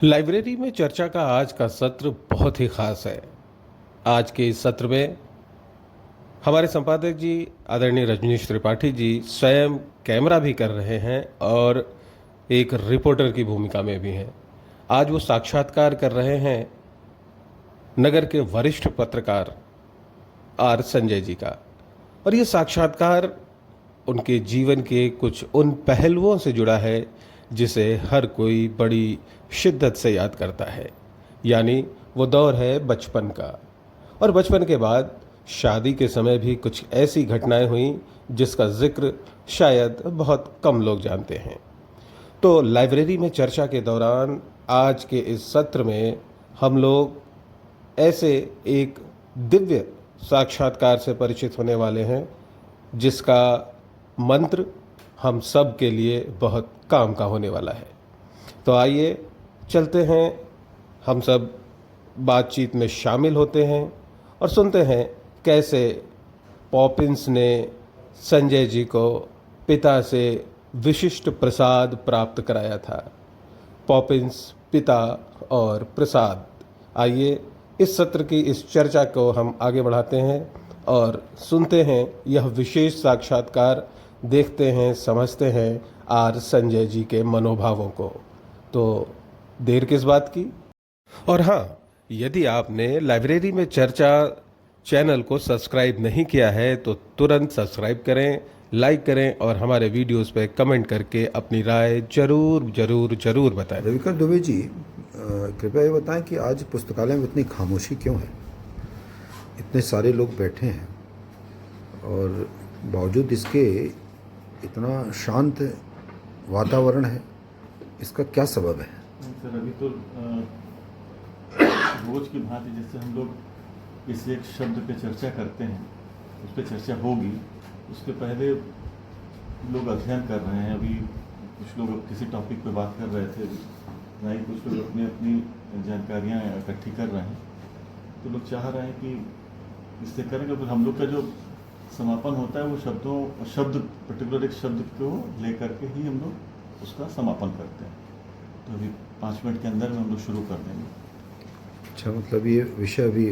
Library में चर्चा का आज का सत्र बहुत ही खास है। आज के इस सत्र में हमारे संपादक जी आदरणीय रजनीश त्रिपाठी जी स्वयं कैमरा भी कर रहे हैं और एक रिपोर्टर की भूमिका में भी हैं। आज वो साक्षात्कार कर रहे हैं नगर के वरिष्ठ पत्रकार आर संजय जी का, और ये साक्षात्कार उनके जीवन के कुछ उन पहलुओं से जुड़ा है जिसे हर कोई बड़ी शिद्दत से याद करता है। यानी वो दौर है बचपन का, और बचपन के बाद शादी के समय भी कुछ ऐसी घटनाएं हुई जिसका जिक्र शायद बहुत कम लोग जानते हैं। तो लाइब्रेरी में चर्चा के दौरान आज के इस सत्र में हम लोग ऐसे एक दिव्य साक्षात्कार से परिचित होने वाले हैं जिसका मंत्र हम सब के लिए बहुत काम का होने वाला है। तो आइए चलते हैं, हम सब बातचीत में शामिल होते हैं और सुनते हैं कैसे पॉपिंस ने संजय जी को पिता से विशिष्ट प्रसाद प्राप्त कराया था। पॉपिंस, पिता और प्रसाद। आइए इस सत्र की इस चर्चा को हम आगे बढ़ाते हैं और सुनते हैं यह विशेष साक्षात्कार, देखते हैं, समझते हैं आर संजय जी के मनोभावों को। तो देर किस बात की। और हाँ, यदि आपने लाइब्रेरी में चर्चा चैनल को सब्सक्राइब नहीं किया है तो तुरंत सब्सक्राइब करें, लाइक करें और हमारे वीडियोस पे कमेंट करके अपनी राय जरूर जरूर जरूर बताएं। रविकर दुबे जी, कृपया ये बताएं कि आज पुस्तकालय में इतनी खामोशी क्यों है? इतने सारे लोग बैठे हैं और बावजूद इसके इतना शांत वातावरण है, इसका क्या सबब है? सर, अभी तो रोज की भांति जैसे हम लोग किसी एक शब्द पे चर्चा करते हैं, उस पर चर्चा होगी, उसके पहले लोग अध्ययन कर रहे हैं। अभी कुछ लोग किसी टॉपिक पे बात कर रहे थे, ना ही कुछ लोग अपनी अपनी जानकारियाँ इकट्ठी कर रहे हैं। तो लोग चाह रहे हैं कि इससे करेंगे, फिर हम लोग का जो समापन होता है वो शब्द पर्टिकुलर एक शब्द को लेकर के ही हम लोग उसका समापन करते हैं। तो अभी 5 मिनट के अंदर में हम लोग शुरू कर देंगे। अच्छा, मतलब ये विषय अभी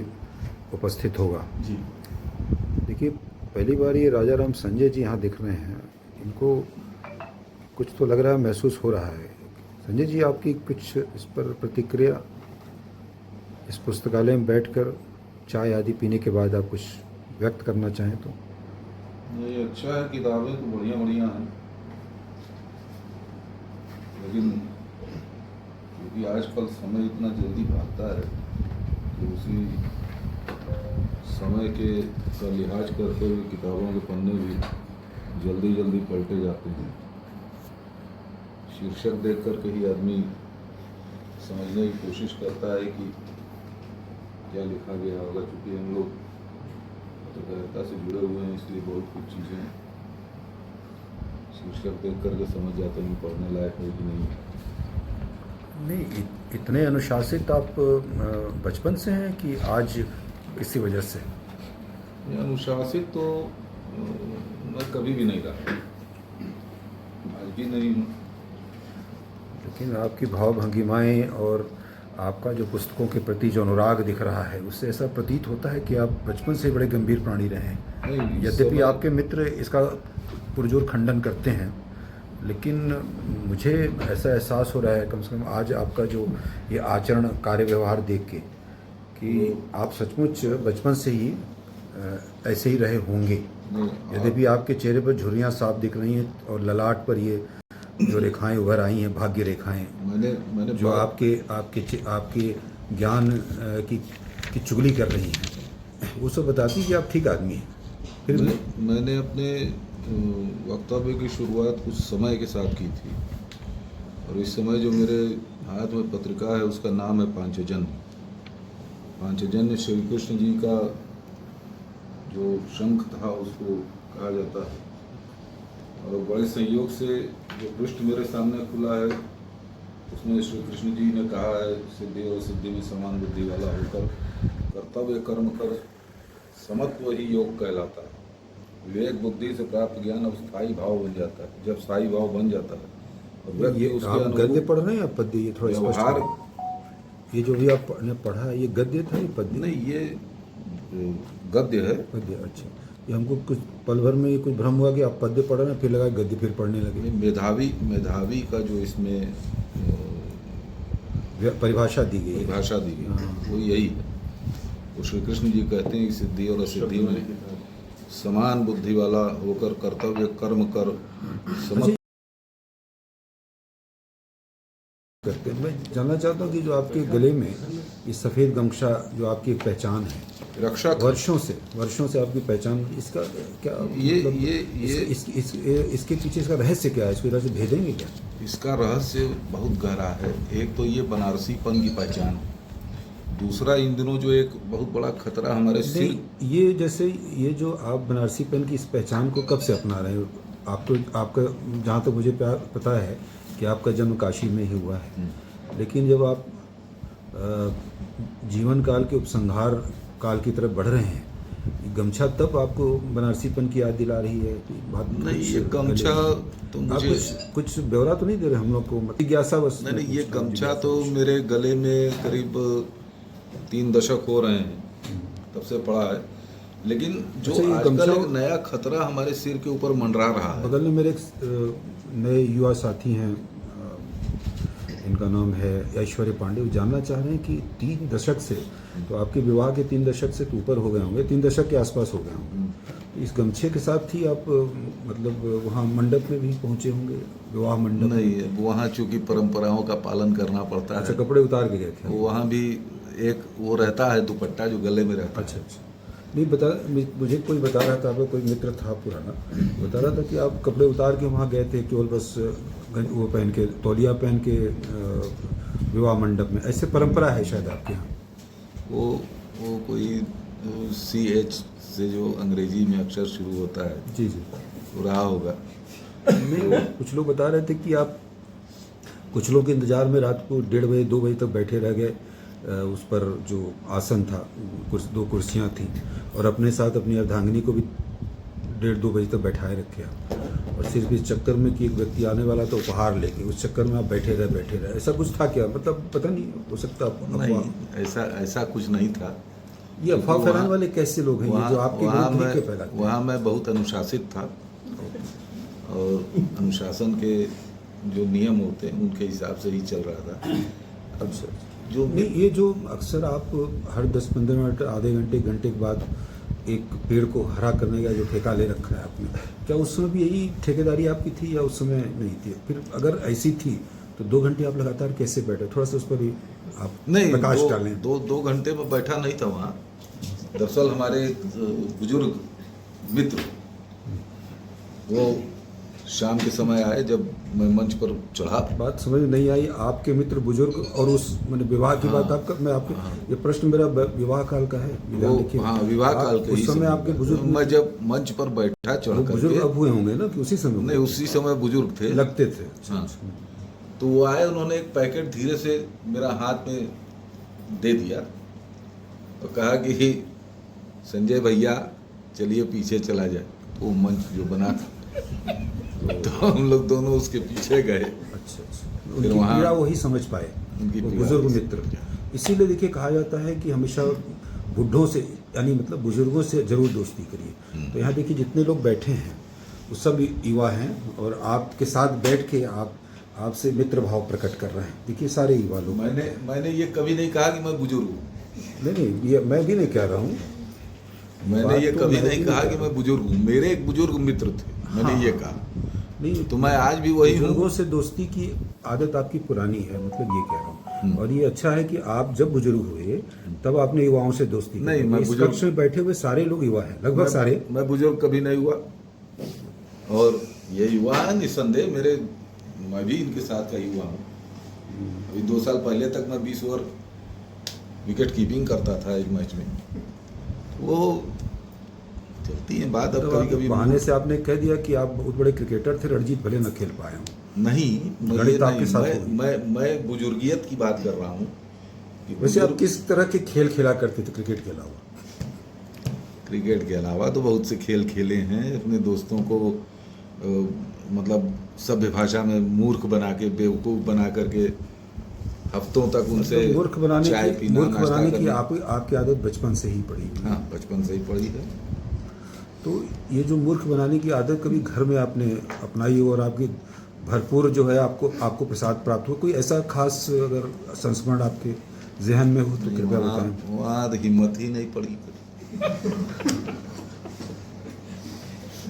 उपस्थित होगा जी। देखिए, पहली बार ये राजा राम संजय जी यहाँ दिख रहे हैं, इनको कुछ तो लग रहा है, महसूस हो रहा है। संजय जी, आपकी कुछ इस पर प्रतिक्रिया? इस पुस्तकालय में बैठकर चाय आदि पीने के बाद आप कुछ व्यक्त करना चाहें तो? ये अच्छा है, किताबें तो बढ़िया बढ़िया हैं, लेकिन क्योंकि आजकल समय इतना जल्दी भागता है तो उसी समय के का लिहाज करते हुए किताबों के पन्ने भी जल्दी जल्दी पलटे जाते हैं। शीर्षक देख करके ही आदमी समझने की कोशिश करता है कि क्या लिखा गया होगा। चूँकि हम लोग पत्रकारिता से जुड़े हुए हैं, इसलिए बहुत कुछ चीज़ें शीर्षक देख करके समझ जाते हैं पढ़ने लायक है कि नहीं। नहीं, इतने अनुशासित आप बचपन से हैं कि आज किसी वजह से? अनुशासित तो मैं कभी भी नहीं रहा, आज भी नहीं हूँ। लेकिन आपकी भाव भंगिमाएँ और आपका जो पुस्तकों के प्रति जो अनुराग दिख रहा है, उससे ऐसा प्रतीत होता है कि आप बचपन से बड़े गंभीर प्राणी रहे हैं। यद्यपि आपके मित्र इसका पुरजोर खंडन करते हैं, लेकिन मुझे ऐसा एहसास हो रहा है कम से कम आज आपका जो ये आचरण, कार्य व्यवहार देख के, कि आप सचमुच बचपन से ही ऐसे ही रहे होंगे। यद्यपि आपके चेहरे पर झुर्रियाँ साफ दिख रही हैं और ललाट पर ये जो रेखाएं उभर आई हैं, भाग्य रेखाएं, मैंने जो आपके ज्ञान की चुगली कर रही हैं, वो सब बताती कि आप ठीक आदमी हैं। फिर मैंने अपने वक्तव्य की शुरुआत कुछ समय के साथ की थी, और इस समय जो मेरे हाथ में पत्रिका है उसका नाम है पांचजन्य। पांचजन्य श्री कृष्ण जी का जो शंख था उसको कहा जाता है, और बड़े संयोग से जो पृष्ठ मेरे सामने खुला है उसमें श्री कृष्ण जी ने कहा है, सिद्धि और सिद्धि में समान बुद्धि वाला होकर कर्तव्य कर्म कर समत्व ही योग कहलाता है। विवेक बुद्धि से प्राप्त ज्ञान अब स्थायी भाव बन जाता है। जब स्थायी भाव बन जाता है और व्यक्ति ये उसके आप गद्य पढ़ रहे हैं या पद्य? ये थोड़ा स्पष्ट व्यवहार करें। ये जो भी आपने पढ़ा है, ये गद्य था या पद्य? नहीं, ये गद्य है। पद्य, अच्छा। ये हमको कुछ पल भर में ये कुछ भ्रम हुआ कि आप पद्य पढ़ रहे हैं, फिर लगा गद्य, फिर पढ़ने लगे। मेधावी का जो इसमें परिभाषा दी गई है। भाषा दी गई हाँ। वो यही है। वो श्री कृष्ण जी कहते हैं कि सिद्धि और असिद्धि में समान बुद्धि वाला होकर कर्तव्य कर्म कर करते हैं। मैं जानना चाहता हूँ कि जो आपके गले में ये सफ़ेद गमछा, जो आपकी एक पहचान है रक्षा वर्षों से आपकी पहचान, इसका क्या इसके पीछे इसका रहस्य क्या है? इसको जरा से भेदेंगे क्या? इसका रहस्य बहुत गहरा है। एक तो ये बनारसीपन की पहचान, दूसरा इन दिनों जो एक बहुत बड़ा खतरा हमारे सिर। ये जैसे ये जो आप बनारसीपन की इस पहचान को कब से अपना रहे हो? आपका जहाँ तक मुझे पता है कि आपका जन्म काशी में ही हुआ है, लेकिन जब आप जीवन काल के उपसंहार काल की तरफ बढ़ रहे हैं, गमछा तब आपको बनारसीपन की याद दिला रही है? बात नहीं, ये गमछा तो मुझे कुछ ब्यौरा तो नहीं दे रहे हम लोग को, जिज्ञासा बस। नहीं, ये गमछा तो मेरे गले में करीब 3 दशक हो रहे हैं, तब से पड़ा है। लेकिन जो आजकल एक नया खतरा हमारे सिर के ऊपर मंडरा रहा है। बगल में मेरे एक नए युवा साथी हैं, इनका नाम है ऐश्वर्य पांडे। वो जानना चाह रहे हैं कि 3 दशक से, तो आपके विवाह के 3 दशक से तो ऊपर हो गए होंगे, 3 दशक के आसपास हो गए होंगे, तो इस गमछे के साथ ही आप मतलब वहाँ मंडप में भी पहुँचे होंगे, विवाह मंडप? नहीं, वहाँ चूंकि परंपराओं का पालन करना पड़ता है। अच्छा, कपड़े उतार के गए थे? वहाँ भी एक वो रहता है दुपट्टा जो गले में रहता है। अच्छा। नहीं मुझे कोई बता रहा था, आपका कोई मित्र था पुराना, बता रहा था कि आप कपड़े उतार के वहाँ गए थे केवल बस वो पहन के, तौलिया पहन के विवाह मंडप में। ऐसे परंपरा है शायद आपके यहाँ? वो कोई CH से जो अंग्रेजी में अक्षर शुरू होता है, जी, वो रहा होगा। नहीं, कुछ लोग बता रहे थे कि आप कुछ लोग के इंतजार में रात को 1:30 बजे 2 बजे तक बैठे रह गए, उस पर जो आसन था, 2 कुर्सियाँ थीं, और अपने साथ अपनी अर्धांगिनी को भी 1:30-2 बजे तक बैठाए रखे आप, और सिर्फ इस चक्कर में कि एक व्यक्ति आने वाला तो उपहार लेके, उस चक्कर में आप बैठे रहे। ऐसा कुछ था क्या? मतलब पता नहीं, हो सकता नहीं, ऐसा कुछ नहीं था। ये अफवाह फैलाने वाले कैसे लोग हैं ये जो आपके विरुद्ध के फैलाते हैं? वहाँ मैं बहुत अनुशासित था, और अनुशासन के जो नियम होते हैं उनके हिसाब से ही चल रहा था। अच्छा, जो नहीं, ये जो अक्सर आप हर 10-15 मिनट, आधे घंटे के बाद एक पेड़ को हरा करने का जो ठेका ले रखा है आपने, क्या उस समय भी यही ठेकेदारी आपकी थी या उस समय नहीं थी? फिर अगर ऐसी थी तो 2 घंटे आप लगातार कैसे बैठे? थोड़ा सा उस पर भी आप प्रकाश डालें। 2 घंटे में बैठा नहीं था वहाँ। दरअसल हमारे बुजुर्ग मित्र वो शाम के समय आए जब मैं मंच पर चढ़ा। बात समझ में नहीं आई, आपके मित्र बुजुर्ग और उस मैंने विवाह की बात आपका, मैं आपके ये प्रश्न मेरा विवाह काल का है। हाँ, विवाह काल के उस समय आपके बुजुर्ग, मैं जब मंच पर बैठा चढ़ कर, बुजुर्ग अब हुए होंगे ना कि उसी समय? नहीं, उसी समय बुजुर्ग थे, लगते थे। हाँ। तो वो आए, उन्होंने एक पैकेट धीरे से मेरा हाथ में दे दिया और कहा कि संजय भैया चलिए पीछे चला जाए। तो वो मंच जो बना था तो हम लोग दोनों उसके पीछे गए। अच्छा। उनकी पीड़ा वही समझ पाए, बुजुर्ग मित्र। इसीलिए देखिए कहा जाता है कि हमेशा बुढ़ों से, यानी मतलब बुजुर्गों से जरूर दोस्ती करिए। तो यहाँ देखिए जितने लोग बैठे हैं वो सब युवा हैं, और आपके साथ बैठ के आपसे मित्र भाव प्रकट कर रहे हैं। देखिए सारे युवा लोग। मैंने ये कभी नहीं कहा कि मैं बुजुर्ग हूँ। नहीं, ये मैं भी नहीं कह रहा हूँ। मैंने ये कभी नहीं कहा कि मैं बुजुर्ग हूँ। मेरे एक बुजुर्ग मित्र थे, मैंने ये कहा। नहीं, तो मैं आज भी वही हूँ। बुजुर्गों से दोस्ती की आदत आपकी पुरानी है, मतलब ये कह रहा हूँ। और ये अच्छा है कि आप जब बुजुर्ग हुए तब आपने युवाओं से दोस्ती नहीं, मैं इस कक्ष में बैठे हुए सारे लोग युवा हैं, लगभग सारे। मैं बुजुर्ग कभी नहीं हुआ, और ये युवा है निस्संदेह। मैं भी इनके साथ का युवा हूँ। अभी 2 साल पहले तक मैं 20 ओवर विकेट कीपिंग करता था एक मैच में। वो चलती है बात। अब कभी कभी बहाने से आपने कह दिया कि आप बहुत बड़े क्रिकेटर थे, रणजीत भले न खेल पाए हों। नहीं, मैं बुजुर्गियत की बात कर रहा हूँ। वैसे आप किस तरह के खेल खेला करते थे क्रिकेट के अलावा? क्रिकेट के अलावा तो बहुत से खेल खेले हैं। अपने दोस्तों को मतलब सभ्य भाषा में मूर्ख बना के, बेवकूफ़ बना करके हफ्तों तक उनसे मतलब मूर्ख बनाने चाय की पीना, नाश्ता आपकी करना। आपकी आदत बचपन से ही पड़ी हुई है। हाँ, बचपन से ही पड़ी है। तो ये जो मूर्ख बनाने की आदत कभी घर में आपने अपनाई हो और आपकी भरपूर जो है आपको प्रसाद प्राप्त हो, कोई ऐसा खास अगर संस्मरण आपके जहन में हो तो कृपया बताएं। वहाँ तो हिम्मत ही नहीं पड़ी।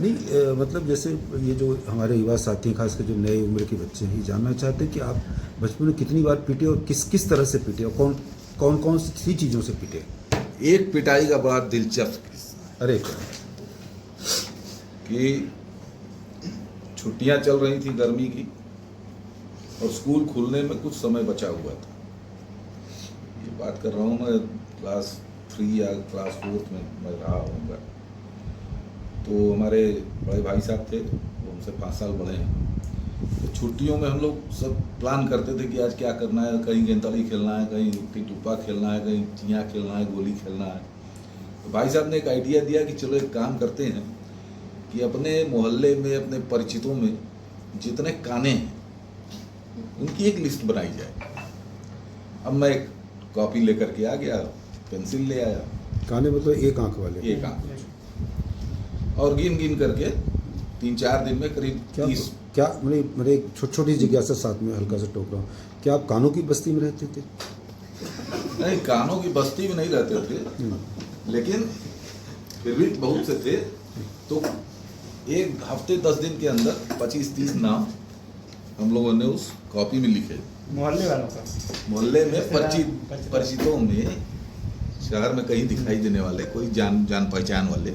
नहीं मतलब जैसे ये जो हमारे युवा साथी खासकर जो नए उम्र के बच्चे हैं, ये जानना चाहते हैं कि आप बचपन में कितनी बार पीटे और किस तरह से पीटे और कौन सी चीज़ों से पीटे। एक पिटाई का बड़ा दिलचस्प किस्सा अरे कि छुट्टियां चल रही थी गर्मी की और स्कूल खुलने में कुछ समय बचा हुआ था। ये बात कर रहा हूँ मैं क्लास 3 या क्लास 4 में मैं रहा होऊंगा। तो हमारे बड़े भाई साहब थे, वो हमसे 5 साल बड़े हैं। तो छुट्टियों में हम लोग सब प्लान करते थे कि आज क्या करना है, कहीं गेंदड़ी खेलना है, कहीं टिटुप्पा खेलना है, कहीं चियाँ खेलना है, गोली खेलना है। तो भाई साहब ने एक आइडिया दिया कि चलो एक काम करते हैं कि अपने मोहल्ले में, अपने परिचितों में जितने काने हैं उनकी एक लिस्ट बनाई जाए। अब मैं एक कॉपी लेकर के आ गया, पेंसिल ले आया, काने मतलब एक आंख वाले। एक आंख, और गिन करके 3-4 दिन में करीब 30। क्या मेरे एक छोटी जिज्ञासा साथ में हल्का सा टोक रहा हूँ, क्या आप कानों की बस्ती में रहते थे? नहीं, कानों की बस्ती में नहीं रहते थे, लेकिन फिर भी बहुत से थे। तो एक हफ्ते 10 दिन के अंदर 25-30 नाम हम लोगों ने उस कॉपी में लिखे। मोहल्ले वालों का, मोहल्ले में परिचितों में, शहर में कहीं दिखाई देने वाले, कोई जान पहचान वाले।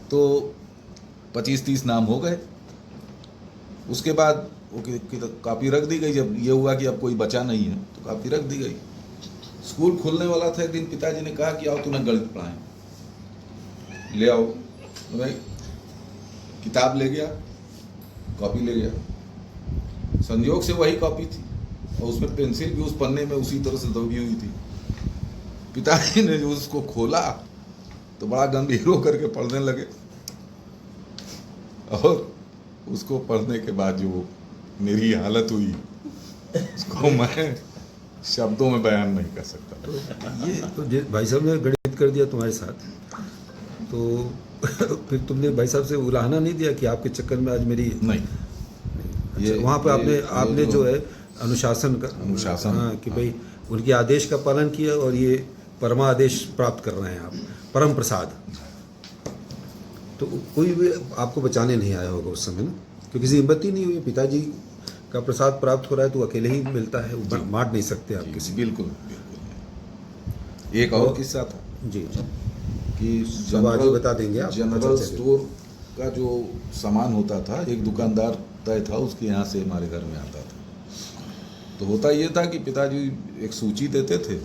तो 25-30 नाम हो गए। उसके बाद वो कॉपी रख दी गई। जब ये हुआ कि अब कोई बचा नहीं है तो कॉपी रख दी गई। स्कूल खुलने वाला था, एक दिन पिताजी ने कहा कि आओ तुम्हें गणित पढ़ाएं। ले आओ। तो मैं किताब ले गया, कॉपी ले गया। संयोग से वही कॉपी थी और उसमें पेंसिल भी उस पन्ने में उसी तरह से दबी हुई थी। पिताजी ने जो उसको खोला तो बड़ा गंभीर होकर के पढ़ने लगे, और उसको पढ़ने के बाद जो मेरी हालत हुई उसको मैं शब्दों में बयान नहीं कर सकता। ये तो भाई साहब ने गणित कर दिया तुम्हारे साथ, तो फिर तुमने भाई साहब से उलाहना नहीं दिया कि आपके चक्कर में आज मेरी नहीं, अच्छा, वहाँ पे आपने जो है अनुशासन, हाँ, कि भाई उनके आदेश का पालन किया और ये परमा आदेश प्राप्त कर रहे हैं आप, परम प्रसाद। तो कोई भी आपको बचाने नहीं आया होगा उस समय ना, क्योंकि किसी हिम्मत ही नहीं हुई। पिताजी का प्रसाद प्राप्त हो रहा है तो अकेले ही मिलता है, बांट नहीं सकते आप किसी। बिल्कुल। एक और किस्सा था जी कि आगे बता देंगे आप। जनरल स्टोर का जो सामान होता था, एक दुकानदार तय था, उसके यहाँ से हमारे घर में आता था। तो होता ये था कि पिताजी एक सूची देते थे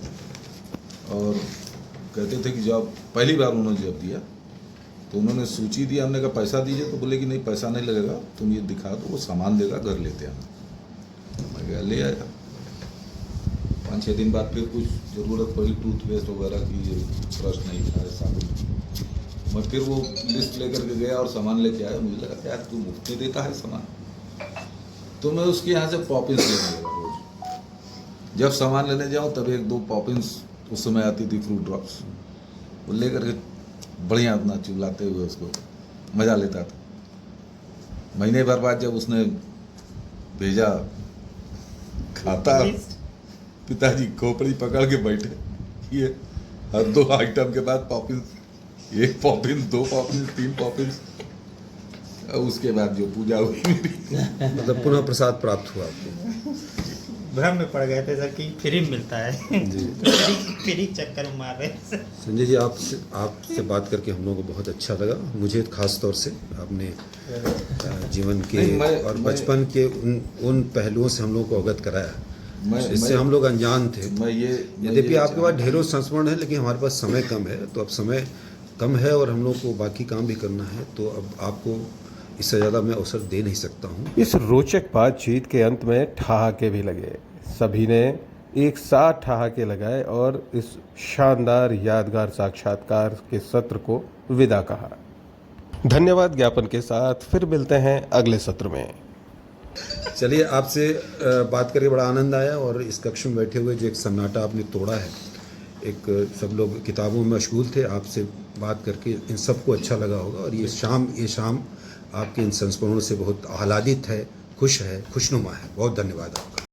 और कहते थे कि जब पहली बार उन्होंने जब दिया तो उन्होंने सूची दिया। हमने कहा पैसा दीजिए, तो बोले कि नहीं पैसा नहीं लगेगा, तुम ये दिखा दो, वो सामान देगा, घर लेते आना। मैं गया, ले आया। 5-6 दिन बाद फिर कुछ ज़रूरत पड़ी टूथपेस्ट वगैरह की, ब्रश नहीं था, साबुन। मैं फिर वो लिस्ट लेकर के गया और सामान लेके आया। मुझे लगा यार तू मुफ्त में देता है सामान, तो मैं उसके यहाँ से पॉपिंस लेने लगा रोज। जब सामान लेने जाऊँ तब 1-2 पॉपिंस, उस समय आती थी फ्रूट ड्रॉप्स, वो लेकर के बढ़िया अपना चिल्लाते हुए उसको मज़ा लेता था। महीने भर बाद जब उसने भेजा खाता, पिताजी खोपड़ी पकड़ के बैठे, ये हर 2 आइटम के बाद पॉपिंस, 1 पॉपिंस, 2 पॉपिंस, 3 पॉपिंस। उसके बाद जो पूजा हुई मेरी, मतलब पुनः प्रसाद प्राप्त हुआ आपको। भ्रम में पड़ गए थे सर कि फ्री मिलता है। जी फ्री चक्कर मार रहे हैं। संजय जी, आपसे बात करके हम लोगों को बहुत अच्छा लगा। मुझे खास तौर से आपने जीवन के और बचपन के उन पहलुओं से हम लोगों को अवगत कराया जिससे हम लोग अनजान थे। यद्यपि आपके पास ढेरों संस्मरण है, लेकिन हमारे पास समय कम है। तो अब समय कम है और हम लोग को बाकी काम भी करना है, तो अब आपको इससे ज़्यादा मैं अवसर दे नहीं सकता हूँ। इस रोचक बातचीत के अंत में ठहाके भी लगे। सभी ने एक साथ ठहाके लगाए और इस शानदार यादगार साक्षात्कार के सत्र को विदा कहा। धन्यवाद ज्ञापन के साथ फिर मिलते हैं अगले सत्र में। चलिए, आपसे बात करके बड़ा आनंद आया, और इस कक्ष में बैठे हुए जो एक सन्नाटा आपने तोड़ा है, एक सब लोग किताबों में मशगूल थे, आपसे बात करके इन सबको अच्छा लगा होगा। और ये शाम आपके इन संस्मरणों से बहुत आह्लादित है, खुश है, खुशनुमा है। बहुत धन्यवाद आपका।